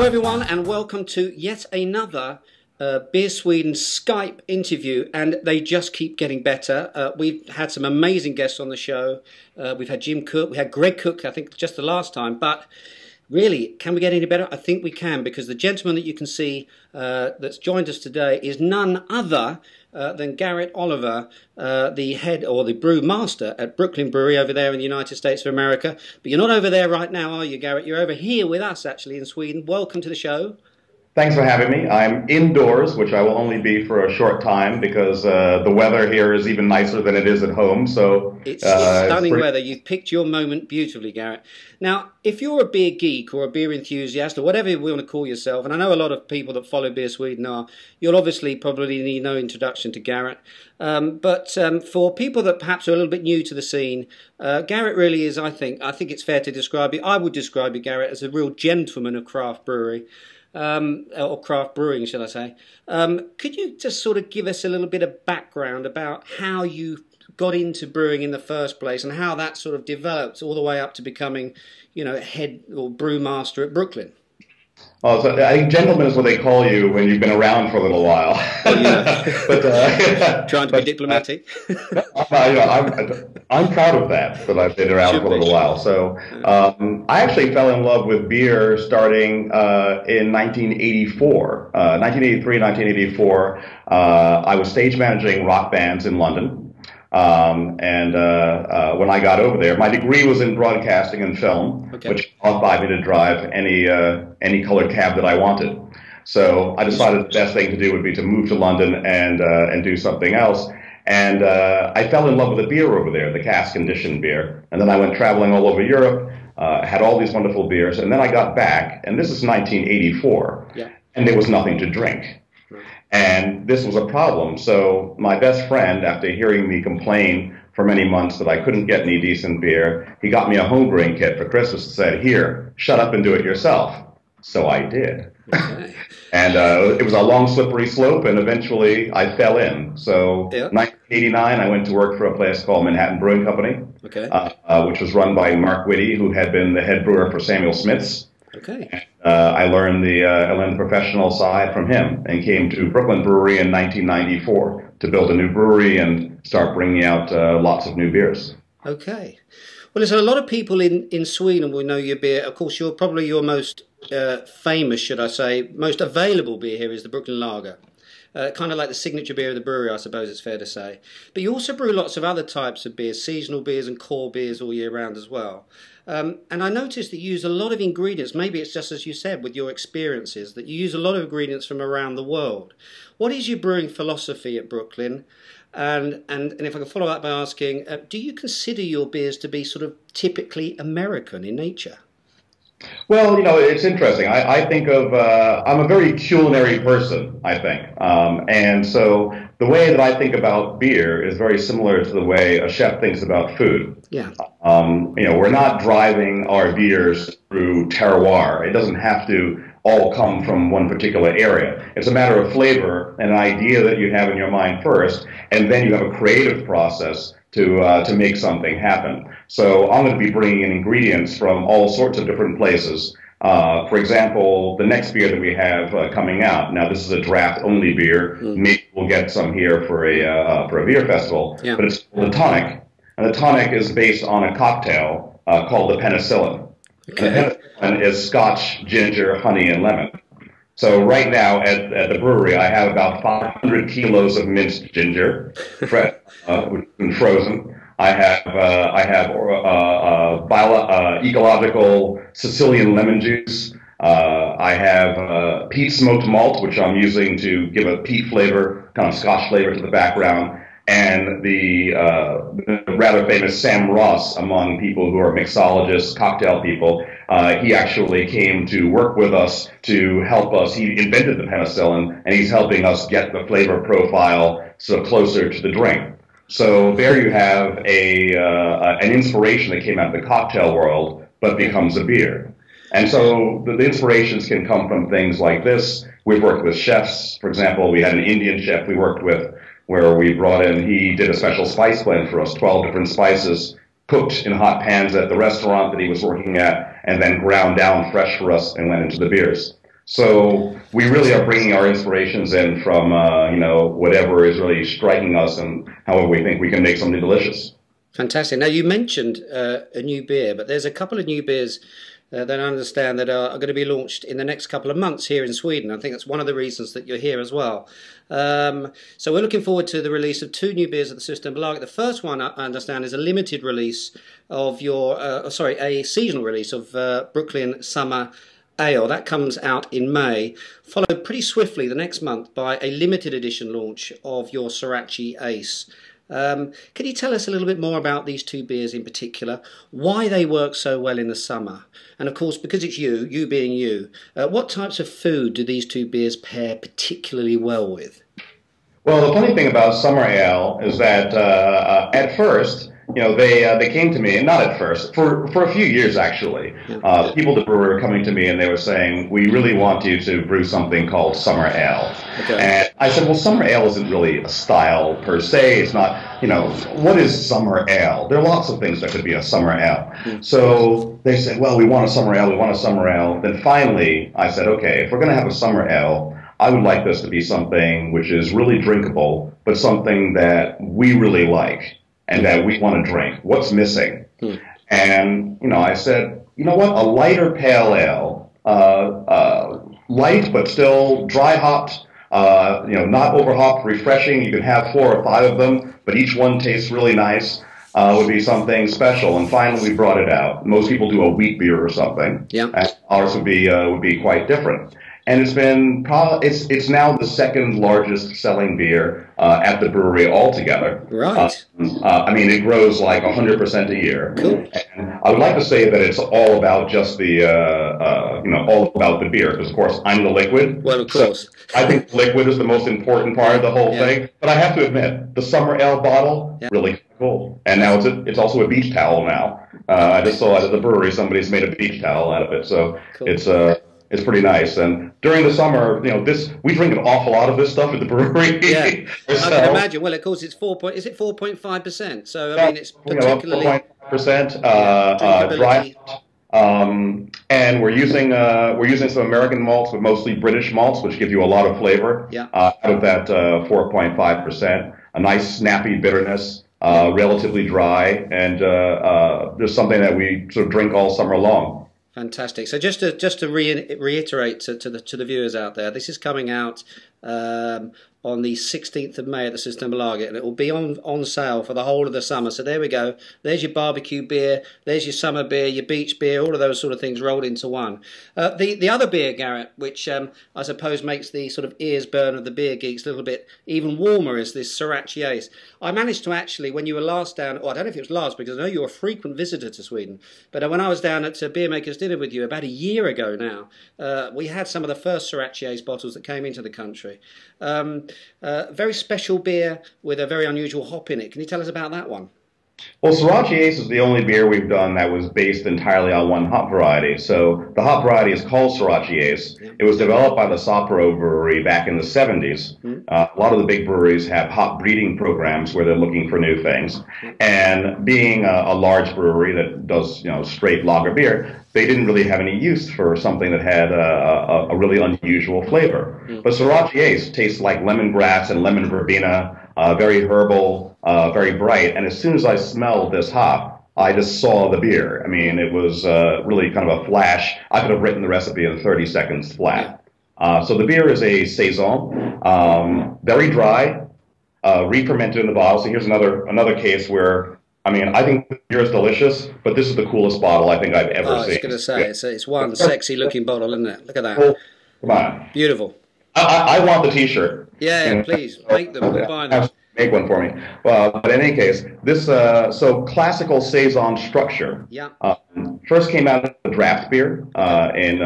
everyone, and welcome to yet another BeerSweden Skype interview, and they just keep getting better. We've had some amazing guests on the show. We've had Jim Cook, we had Greg Cook, I think, just the last time, but really, can we get any better? I think we can, because the gentleman that you can see that's joined us today is none other than Garrett Oliver, the head or the brewmaster at Brooklyn Brewery over there in the United States of America. But you're not over there right now, are you, Garrett? You're over here with us, actually, in Sweden. Welcome to the show. Thanks for having me. I'm indoors, which I will only be for a short time because the weather here is even nicer than it is at home. So it's stunning weather. You've picked your moment beautifully, Garrett. Now, if you're a beer geek or a beer enthusiast or whatever you want to call yourself, and I know a lot of people that follow BeerSweden are, you'll obviously probably need no introduction to Garrett. But for people that perhaps are a little bit new to the scene, Garrett really is, I think it's fair to describe you. I would describe you, Garrett, as a real gentleman of craft brewery. Or craft brewing, shall I say. Could you just sort of give us a little bit of background about how you got into brewing in the first place and how that sort of developed all the way up to becoming, you know, head or brewmaster at Brooklyn? Oh, so I think gentleman is what they call you when you've been around for a little while. Oh, yeah. But, trying to be diplomatic. I'm proud of that I've been around for a little while. So I actually fell in love with beer starting in 1984. 1983, 1984. I was stage managing rock bands in London. When I got over there, my degree was in broadcasting and film, which allowed me to drive any colored cab that I wanted. So I decided the best thing to do would be to move to London and do something else. And I fell in love with the beer over there, the cask conditioned beer. And then I went traveling all over Europe, had all these wonderful beers. And then I got back, and this is 1984, and there was nothing to drink. And this was a problem. So my best friend, after hearing me complain for many months that I couldn't get any decent beer, he got me a homebrewing kit for Christmas and said, "Here, shut up and do it yourself." So I did. Okay. And it was a long, slippery slope, and eventually I fell in. So 1989, I went to work for a place called Manhattan Brewing Company, which was run by Mark Whitty, who had been the head brewer for Samuel Smith's. Okay. I learned the professional side from him and came to Brooklyn Brewery in 1994 to build a new brewery and start bringing out lots of new beers. Okay. Well, there's a lot of people in Sweden will know your beer. Of course, you're probably your most famous, should I say, most available beer here is the Brooklyn Lager. Kind of like the signature beer of the brewery, I suppose it's fair to say. But you also brew lots of other types of beers, seasonal beers and core beers all year round as well. And I noticed that you use a lot of ingredients. Maybe it's just as you said with your experiences, that you use a lot of ingredients from around the world. What is your brewing philosophy at Brooklyn? And if I can follow up by asking, do you consider your beers to be sort of typically American in nature? Well, you know, it's interesting. I think of, I'm a very culinary person, I think. And so the way that I think about beer is very similar to the way a chef thinks about food. Yeah. You know, we're not driving our beers through terroir. It doesn't have to all come from one particular area. It's a matter of flavor and an idea that you have in your mind first, and then you have a creative process to make something happen. So I'm going to be bringing in ingredients from all sorts of different places. For example, the next beer that we have coming out, now this is a draft-only beer. Maybe we'll get some here for a beer festival, but it's the tonic. And the tonic is based on a cocktail called the penicillin. Okay. And the penicillin is scotch, ginger, honey, and lemon. So right now at the brewery, I have about 500 kilos of minced ginger, fresh, and frozen. I have ecological Sicilian lemon juice. I have peat smoked malt, which I'm using to give a peat flavor, kind of Scotch flavor to the background. And the rather famous Sam Ross, among people who are mixologists, cocktail people, he actually came to work with us to help us. He invented the penicillin, and he's helping us get the flavor profile sort of closer to the drink. So there you have an inspiration that came out of the cocktail world, but becomes a beer. And so the inspirations can come from things like this. We've worked with chefs. For example, we had an Indian chef we worked with where we brought in, he did a special spice blend for us, 12 different spices, cooked in hot pans at the restaurant that he was working at, and then ground down fresh for us and went into the beers. So we really are bringing our inspirations in from, whatever is really striking us and however we think we can make something delicious. Fantastic. Now, you mentioned a new beer, but there's a couple of new beers that I understand that are going to be launched in the next couple of months here in Sweden. I think that's one of the reasons that you're here as well. So we're looking forward to the release of two new beers at the Systembolaget. The first one, I understand, is a limited release of a seasonal release of Brooklyn Summer Ale. That comes out in May, followed pretty swiftly the next month by a limited edition launch of your Sorachi Ace. Can you tell us a little bit more about these two beers in particular, why they work so well in the summer? And of course, because it's you being you, what types of food do these two beers pair particularly well with? Well, the funny thing about summer ale is that at first, they came to me, and not at first, for a few years actually. People that were coming to me and they were saying, we really want you to brew something called summer ale. Okay. And I said, well, summer ale isn't really a style per se. It's not, what is summer ale? There are lots of things that could be a summer ale. So they said, well, we want a summer ale, we want a summer ale. Then finally, I said, okay, if we're going to have a summer ale, I would like this to be something which is really drinkable, but something that we really like and that we want to drink. What's missing? And, I said, you know what? A lighter pale ale, light but still dry hopped, not over hopped, refreshing. You can have 4 or 5 of them, but each one tastes really nice. Would be something special. And finally, we brought it out. Most people do a wheat beer or something. Yeah. And ours would be quite different. And it's now the second largest selling beer at the brewery altogether. Right. It grows like 100% a year. Cool. And I would like to say that it's all about just all about the beer, because of course I'm the liquid. Well, of course. So I think liquid is the most important part of the whole thing. But I have to admit, the summer ale bottle, really cool. And now it's also a beach towel now. I just saw at the brewery somebody's made a beach towel out of it, so cool. It's pretty nice. And during the summer, we drink an awful lot of this stuff at the brewery. Yeah, I can imagine. Well, of course, it's 4.5%. So it's particularly 4.5% dry. And we're using some American malts, but mostly British malts, which give you a lot of flavor. Out of that 4.5%, a nice snappy bitterness, relatively dry, and there's something that we sort of drink all summer long. Fantastic. So just to reiterate to the viewers out there, this is coming out on the 16th of May at the Systembolaget, and it will be on sale for the whole of the summer. So there we go. There's your barbecue beer, there's your summer beer, your beach beer, all of those sort of things rolled into one. The other beer, Garrett, which I suppose makes the sort of ears burn of the beer geeks a little bit even warmer, is this Sorachi Ace. I managed to actually, when you were last down, I don't know if it was last, because I know you're a frequent visitor to Sweden, but when I was down at Beer Makers Dinner with you about a year ago now, we had some of the first Sorachi Ace bottles that came into the country. Very special beer with a very unusual hop in it. Can you tell us about that one? Well, Sorachi Ace is the only beer we've done that was based entirely on one hop variety. So the hop variety is called Sorachi Ace. Yeah. It was developed by the Sapporo Brewery back in the 70s. A lot of the big breweries have hop breeding programs where they're looking for new things. And being a large brewery that does straight lager beer, they didn't really have any use for something that had a really unusual flavor. But Sorachi Ace tastes like lemongrass and lemon verbena, very herbal, very bright. And as soon as I smelled this hop, I just saw the beer. It was really kind of a flash. I could have written the recipe in 30 seconds flat. So the beer is a saison, very dry, re-fermented in the bottle. So here's another case where, I think the beer is delicious, but this is the coolest bottle I think I've ever seen. I was going to say, it's one sexy-looking bottle, isn't it? Look at that. Come on. Beautiful. I want the T-shirt. Yeah, please, make them. We'll buy them. Make one for me. But in any case, this so classical saison structure first came out of the draft beer in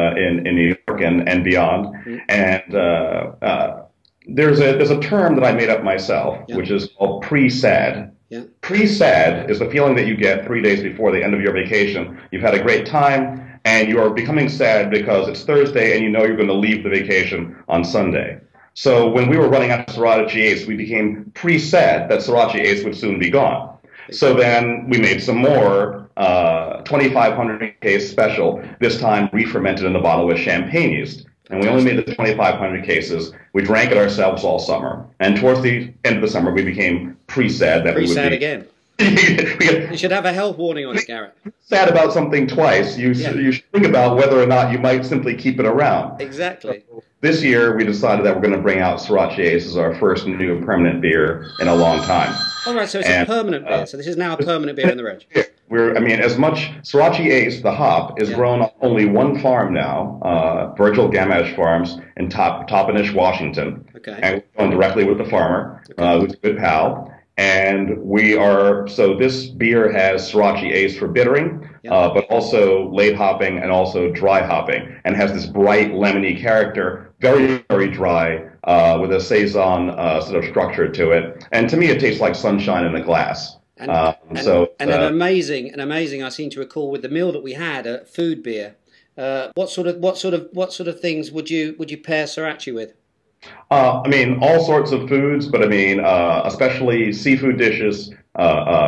New York and beyond. And there's a term that I made up myself, which is called pre-sad. Pre-sad is the feeling that you get 3 days before the end of your vacation. You've had a great time, and you are becoming sad because it's Thursday and you know you're going to leave the vacation on Sunday. So when we were running out of Sorachi Ace, we became pre-sad that Sorachi Ace would soon be gone. So then we made some more 2,500 case special, this time re-fermented in the bottle with champagne yeast. And we only made the 2,500 cases. We drank it ourselves all summer. And towards the end of the summer, we became pre-sad that we would be... again. You should have a health warning on it, Garrett. Sad about something twice. You should think about whether or not you might simply keep it around. Exactly. So this year, we decided that we're going to bring out Sriracha Ace as our first new permanent beer in a long time. All right, so it's a permanent beer. So this is now a permanent beer in the reg. As much Sriracha Ace, the hop, is grown on only one farm now, Virgil Gamache Farms in Toppenish, Washington. Okay. And we're going directly with the farmer, who's a good pal. And so this beer has Sriracha Ace for bittering, but also late hopping and also dry hopping, and has this bright lemony character, very, very dry, with a saison sort of structure to it. And to me, it tastes like sunshine in a glass. And amazing, I seem to recall with the meal that we had at Food Beer. What sort of things would you pair Sriracha with? All sorts of foods, but especially seafood dishes,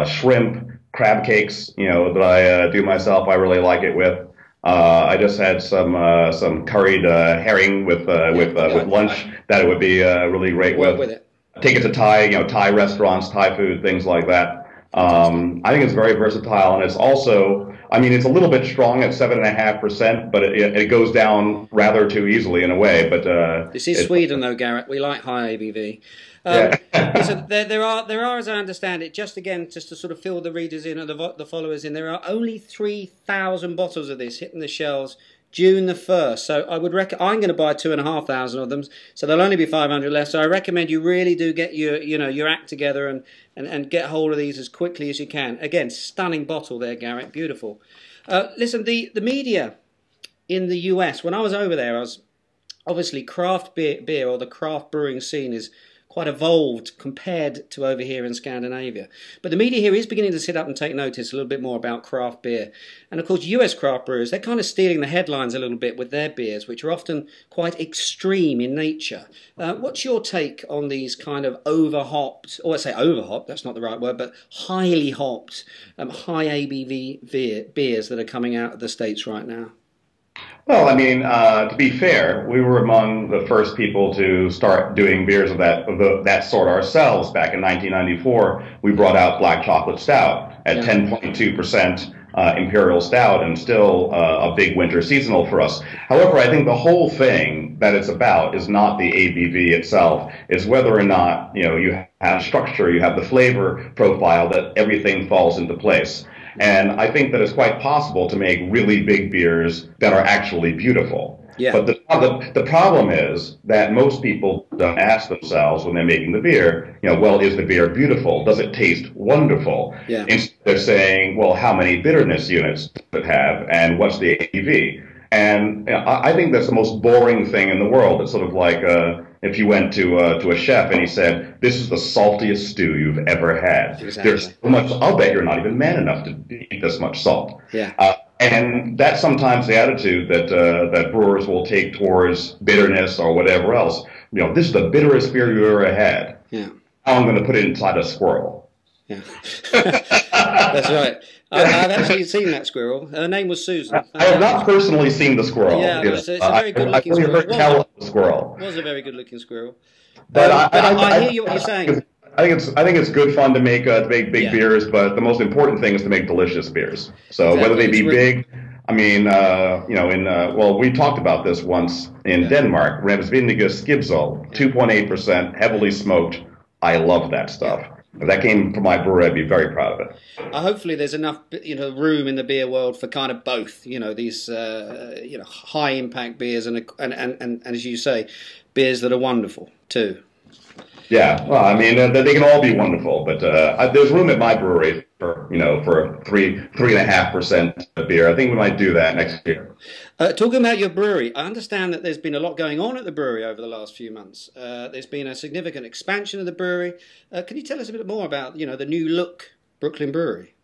shrimp, crab cakes, that I do myself. I really like it with. I just had some curried herring with lunch that it would be really great with it. Take it to Thai restaurants, Thai food, things like that. I think it's very versatile, and it's also, it's a little bit strong at 7.5%, but it goes down rather too easily in a way. But this is Sweden, though, Garrett. We like high ABV. Listen, there are, as I understand it, just to sort of fill the readers in and the followers in, there are only 3,000 bottles of this hitting the shelves June the 1st. So I would I'm going to buy 2,500 of them. So there'll only be 500 left. So I recommend you really do get your act together and get hold of these as quickly as you can. Again, stunning bottle there, Garrett. Beautiful. Listen, the media in the US, when I was over there, obviously craft beer or the craft brewing scene is quite evolved compared to over here in Scandinavia. But the media here is beginning to sit up and take notice a little bit more about craft beer. And of course, US craft brewers, they're kind of stealing the headlines a little bit with their beers, which are often quite extreme in nature. What's your take on these kind of over-hopped, or I say over-hopped, that's not the right word, but highly hopped, high ABV beers that are coming out of the States right now? Well, to be fair, we were among the first people to start doing beers of that sort ourselves. Back in 1994, we brought out Black Chocolate Stout at 10.2% Imperial Stout, and still a big winter seasonal for us. However, I think the whole thing that it's about is not the ABV itself, is whether or not you have structure, you have the flavor profile, that everything falls into place. And I think that it's quite possible to make really big beers that are actually beautiful. Yeah. But the problem is that most people don't ask themselves when they're making the beer, well, is the beer beautiful? Does it taste wonderful? Yeah. Instead of saying, well, how many bitterness units does it have, and what's the ABV? And I think that's the most boring thing in the world. It's sort of like if you went to a chef and he said, this is the saltiest stew you've ever had. Exactly. There's so much, I'll bet you're not even man enough to eat this much salt. Yeah. And that's sometimes the attitude that brewers will take towards bitterness or whatever else. This is the bitterest beer you ever had. Yeah. Now I'm going to put it inside a squirrel. Yeah. That's right. I've actually seen that squirrel. Her name was Susan. I have not personally seen the squirrel. Yeah, it's a very good-looking squirrel. It was a very good-looking squirrel. But I hear you what you're saying. I think it's good fun to make big beers, but the most important thing is to make delicious beers. So whether they be big, we talked about this once in Denmark. BeerSweden Skype, 2.8%, heavily smoked. I love that stuff. If that came from my brewery, I'd be very proud of it. Hopefully, there's enough room in the beer world for kind of both. These high impact beers and as you say, beers that are wonderful too. Yeah, well, they can all be wonderful, but there's room at my brewery for 3.5% beer. I think we might do that next year. Talking about your brewery, I understand that there's been a lot going on at the brewery over the last few months. There's been a significant expansion of the brewery. Can you tell us a bit more about the new look Brooklyn Brewery?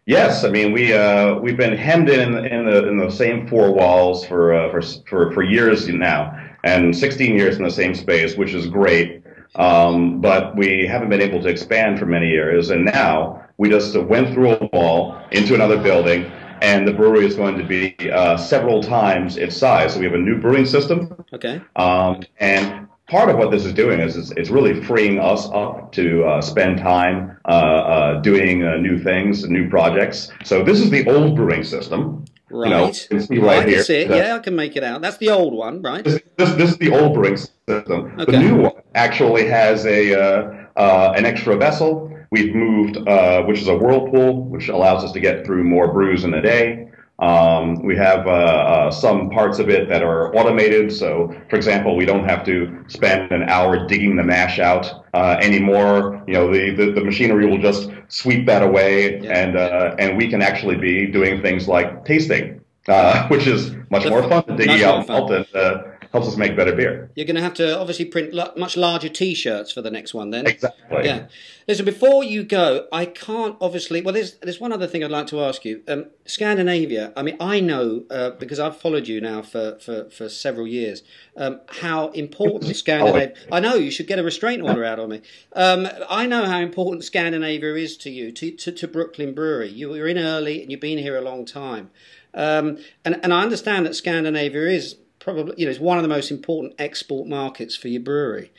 Yes, we've been hemmed in the same four walls for years now, and 16 years in the same space, which is great. But we haven't been able to expand for many years, and now we just went through a wall into another building, and the brewery is going to be several times its size. So we have a new brewing system. Okay. And part of what this is doing is it's really freeing us up to spend time doing new things, new projects. So this is the old brewing system. Right. You know, you can see right here. I can see it. Yeah, I can make it out. That's the old one, right? This is the old brewing system. Okay. The new one actually has an extra vessel. We've moved, which is a whirlpool, which allows us to get through more brews in a day. We have some parts of it that are automated. So, for example, we don't have to spend an hour digging the mash out anymore. You know, the machinery will just sweep that away, and we can actually be doing things like tasting, which is much more fun than digging out malt and helps us make better beer. You're going to have to obviously print much larger T-shirts for the next one then. Exactly. Yeah. Listen, before you go, I can't obviously... Well, there's one other thing I'd like to ask you. Scandinavia, I mean, I know, because I've followed you now for several years, how important Scandinavia... I know, you should get a restraint order out on me. I know how important Scandinavia is to you, to Brooklyn Brewery. You were in early and you've been here a long time. And I understand that Scandinavia is probably, you know, it's one of the most important export markets for your brewery.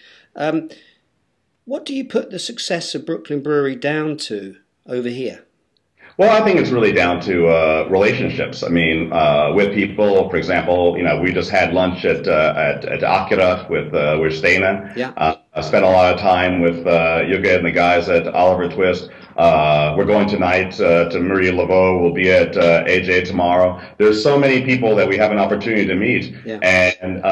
What do you put the success of Brooklyn Brewery down to over here? Well, I think it's really down to relationships. I mean, with people, for example, you know, we just had lunch at Akira with Stena. Yeah. I spent a lot of time with Yuga and the guys at Oliver Twist. We're going tonight to Marie Laveau. We'll be at AJ tomorrow. There's so many people that we have an opportunity to meet, and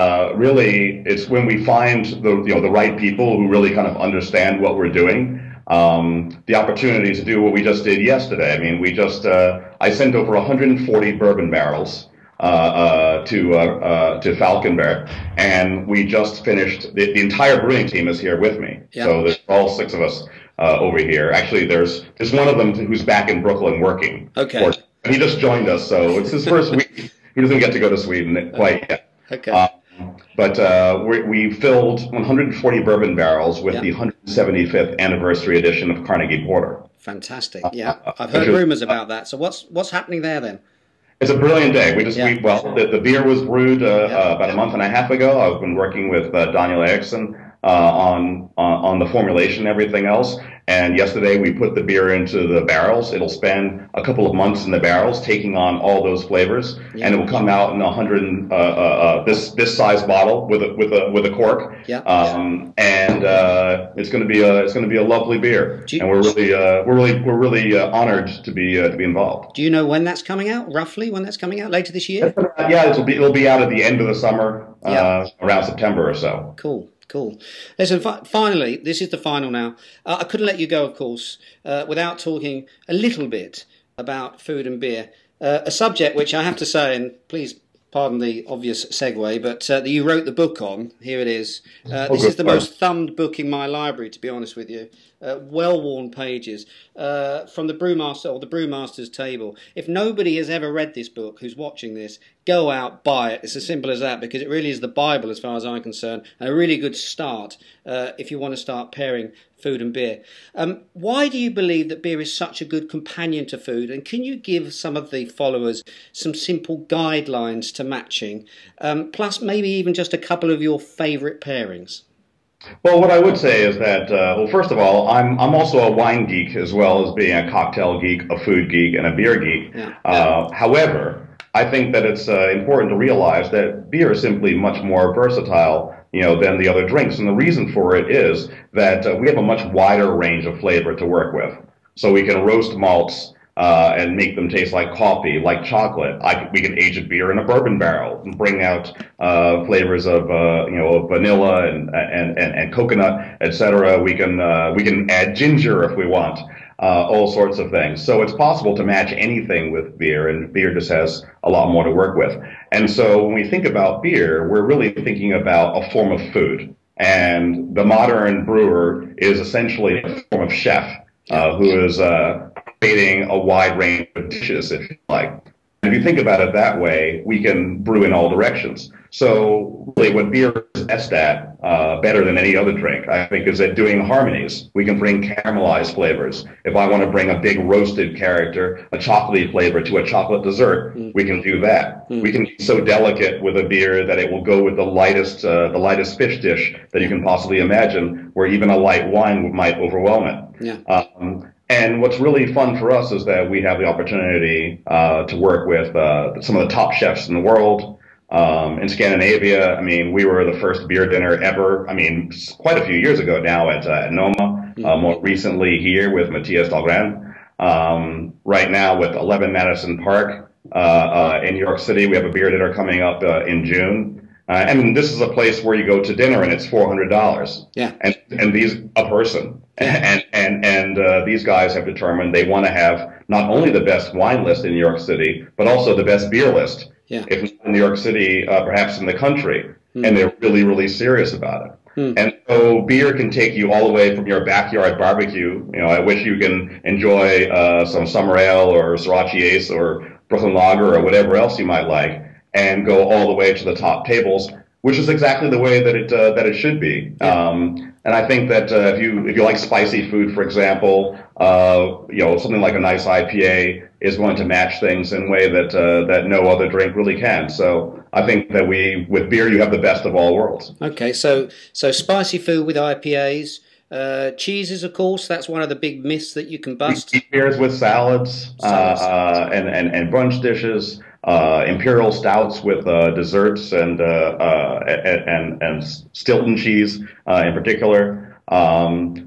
really, it's when we find the right people who really kind of understand what we're doing. The opportunity to do what we just did yesterday. I mean, we just I sent over 140 bourbon barrels to Falcon Bear, and we just finished. The entire brewing team is here with me, so there's all 6 of us over here. Actually, there's one of them who's back in Brooklyn working. Okay. He just joined us, so it's his first week. He doesn't get to go to Sweden quite yet. Okay. But we filled 140 bourbon barrels with the 175th anniversary edition of Carnegie Porter. Fantastic. Yeah, I've heard rumors about that. So what's happening there then? It's a brilliant day. The beer was brewed about a month and a half ago. I've been working with Daniel Eriksson on the formulation and everything else. And yesterday we put the beer into the barrels. It'll spend a couple of months in the barrels, taking on all those flavors, and it will come out in this size bottle with a cork. And it's going to be a lovely beer. And we're really honored to be involved. Do you know when that's coming out? Roughly when that's coming out? Later this year? Yeah, it'll be out at the end of the summer, around September or so. Cool. Cool. Listen, finally, this is the final now. I couldn't let you go, of course, without talking a little bit about food and beer, a subject which I have to say, and please pardon the obvious segue, but that you wrote the book on. Here it is. This is the most thumbed book in my library, to be honest with you. Well-worn pages from the BrewMaster or the BrewMaster's table. If nobody has ever read this book who's watching this, go out, buy it. It's as simple as that, because it really is the Bible as far as I'm concerned, and a really good start if you want to start pairing food and beer. Why do you believe that beer is such a good companion to food, and can you give some of the followers some simple guidelines to matching, plus maybe even just a couple of your favourite pairings? Well, what I would say is that, first of all, I'm also a wine geek as well as being a cocktail geek, a food geek, and a beer geek. However, I think that it's important to realize that beer is simply much more versatile, than the other drinks. And the reason for it is that we have a much wider range of flavor to work with. So we can roast malts and make them taste like coffee, like chocolate. We can age a beer in a bourbon barrel and bring out flavors of vanilla and coconut, etc. We can add ginger if we want. All sorts of things. So it's possible to match anything with beer, and beer just has a lot more to work with. And so when we think about beer, we're really thinking about a form of food. And the modern brewer is essentially a form of chef who is creating a wide range of dishes, if you like. And if you think about it that way, we can brew in all directions. So really what beer is best at, better than any other drink, I think, is at doing harmonies. We can bring caramelized flavors. If I want to bring a big roasted character, a chocolatey flavor to a chocolate dessert, we can do that. We can be so delicate with a beer that it will go with the lightest fish dish that you can possibly imagine, where even a light wine might overwhelm it. Yeah. And what's really fun for us is that we have the opportunity to work with some of the top chefs in the world. In Scandinavia, I mean, we were the first beer dinner ever. I mean, quite a few years ago now at Noma. More recently here with Matthias Dahlgren. Right now with 11 Madison Park in New York City, we have a beer dinner coming up in June. And this is a place where you go to dinner and it's $400. Yeah. And these a person. And these guys have determined they want to have not only the best wine list in New York City, but also the best beer list. Yeah. If not in New York City, perhaps in the country. And they're really, really serious about it. And so beer can take you all the way from your backyard barbecue, you know, at which you can enjoy some summer ale or Sriracha Ace or Brooklyn Lager or whatever else you might like, and go all the way to the top tables, which is exactly the way that it should be. And I think that if you like spicy food, for example, you know, something like a nice IPA is going to match things in a way that that no other drink really can. So I think that with beer, you have the best of all worlds. Okay, so spicy food with IPAs. Cheeses, of course, that's one of the big myths that you can bust. Beers with salads, and brunch dishes, imperial stouts with desserts and Stilton cheese in particular.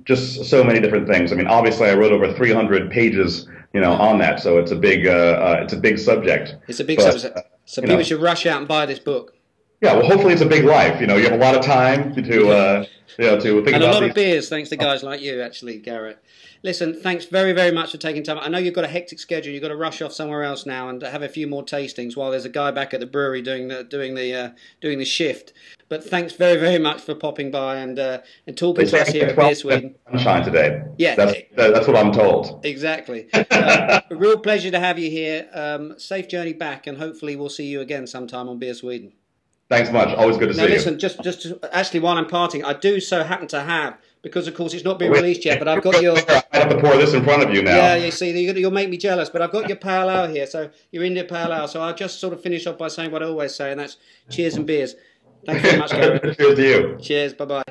Just so many different things. I mean, obviously, I wrote over 300 pages, you know, on that, so it's a big subject. It's a big subject. So people should rush out and buy this book. Yeah, well, hopefully it's a big life. You know, you have a lot of time to think about and a lot of beers, thanks to guys like you, actually, Garrett. Listen, thanks very, very much for taking time. I know you've got a hectic schedule. You've got to rush off somewhere else now and have a few more tastings while there's a guy back at the brewery doing the shift. But thanks very, very much for popping by and talking to us here at BeerSweden. Sunshine today. Yeah, that's what I'm told. Exactly. A real pleasure to have you here. Safe journey back, and hopefully we'll see you again sometime on BeerSweden. Thanks much. Always good to see you. Now listen, just actually while I'm parting, I do so happen to have, because of course it's not been released yet, but I've got your... I have to pour this in front of you now. Yeah, you see, you'll make me jealous, but I've got your pale ale here, so your India pale ale, so I'll just sort of finish off by saying what I always say, and that's cheers and beers. Thank you very much, Garrett. Cheers to you. Cheers, bye-bye.